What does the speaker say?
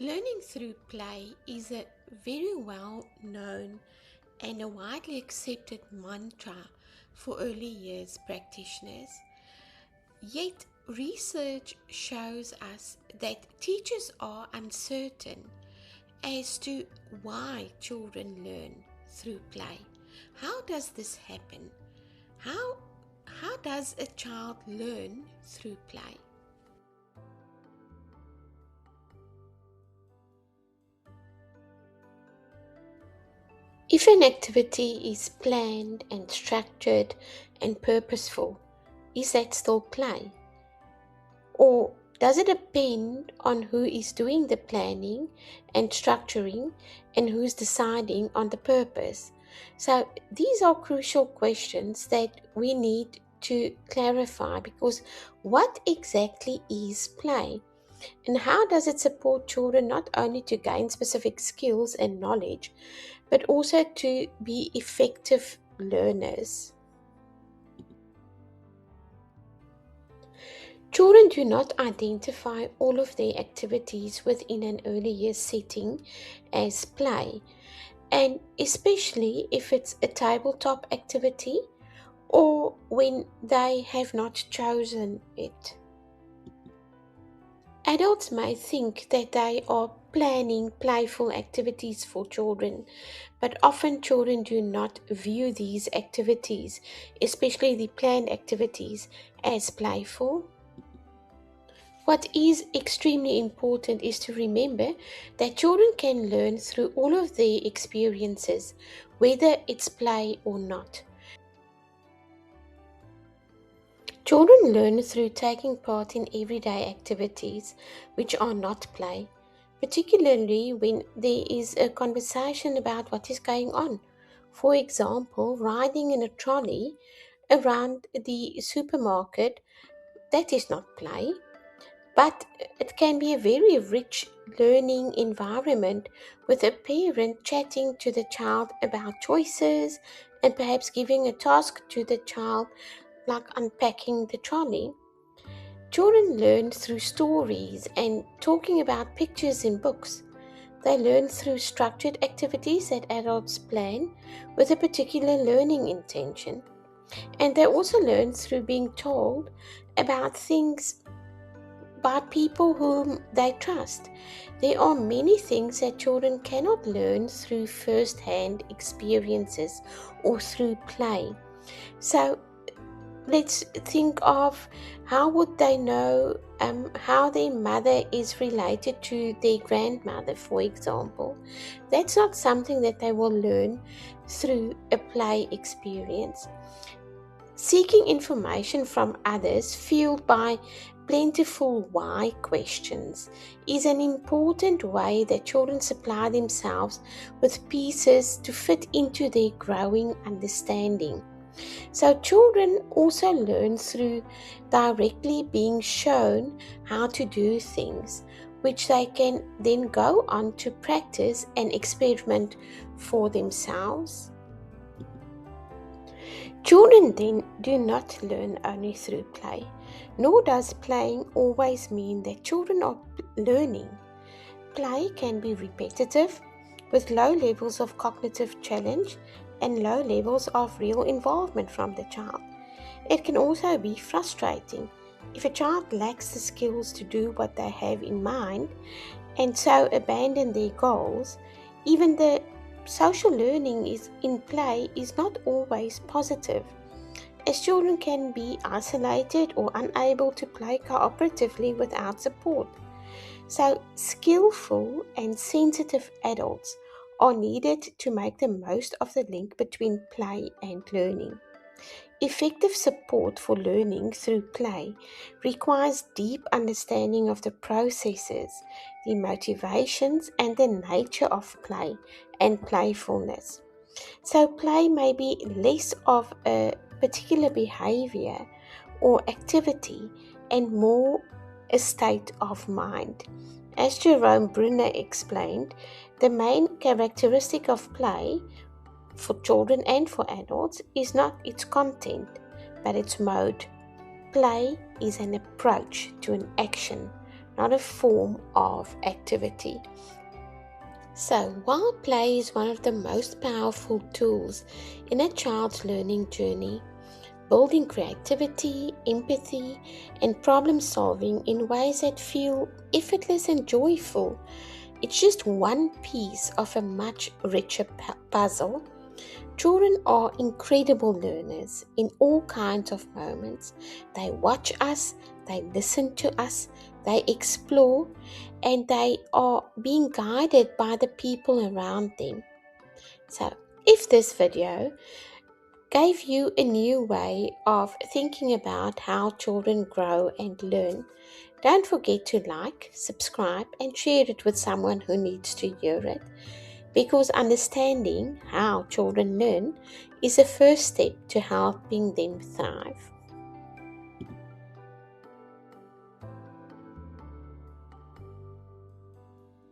Learning through play is a very well known and a widely accepted mantra for early years practitioners. Yet, research shows us that teachers are uncertain as to why children learn through play. How does this happen? How, how does a child learn through play? If an activity is planned and structured and purposeful, is that still play? Or does it depend on who is doing the planning and structuring and who's deciding on the purpose? So these are crucial questions that we need to clarify, because what exactly is play? And how does it support children not only to gain specific skills and knowledge, but also to be effective learners? Children do not identify all of their activities within an early years setting as play, and especially if it's a tabletop activity or when they have not chosen it. Adults may think that they are planning playful activities for children, but often children do not view these activities, especially the planned activities, as playful. What is extremely important is to remember that children can learn through all of their experiences, whether it's play or not. Children learn through taking part in everyday activities which are not play, particularly when there is a conversation about what is going on. For example, riding in a trolley around the supermarket, that is not play, but it can be a very rich learning environment with a parent chatting to the child about choices and perhaps giving a task to the child like unpacking the trolley. Children learn through stories and talking about pictures in books. They learn through structured activities that adults plan with a particular learning intention. And they also learn through being told about things by people whom they trust. There are many things that children cannot learn through first hand experiences or through play. So let's think of how would they know how their mother is related to their grandmother, for example. That's not something that they will learn through a play experience. Seeking information from others fueled by plentiful why questions is an important way that children supply themselves with pieces to fit into their growing understanding. So, children also learn through directly being shown how to do things, which they can then go on to practice and experiment for themselves. Children then do not learn only through play, nor does playing always mean that children are learning. Play can be repetitive, with low levels of cognitive challenge and low levels of real involvement from the child. It can also be frustrating if a child lacks the skills to do what they have in mind and so abandon their goals. Even the social learning is in play is not always positive, as children can be isolated or unable to play cooperatively without support. So, skillful and sensitive adults are needed to make the most of the link between play and learning. Effective support for learning through play requires deep understanding of the processes, the motivations, and the nature of play and playfulness. So, play may be less of a particular behavior or activity and more a state of mind. As Jerome Bruner explained, the main characteristic of play for children and for adults is not its content, but its mode. Play is an approach to an action, not a form of activity. So, while play is one of the most powerful tools in a child's learning journey, building creativity, empathy, and problem solving in ways that feel effortless and joyful, it's just one piece of a much richer puzzle. Children are incredible learners in all kinds of moments. They watch us, they listen to us, they explore, and they are being guided by the people around them. So, if this video gave you a new way of thinking about how children grow and learn, don't forget to like, subscribe, and share it with someone who needs to hear it, because understanding how children learn is a first step to helping them thrive.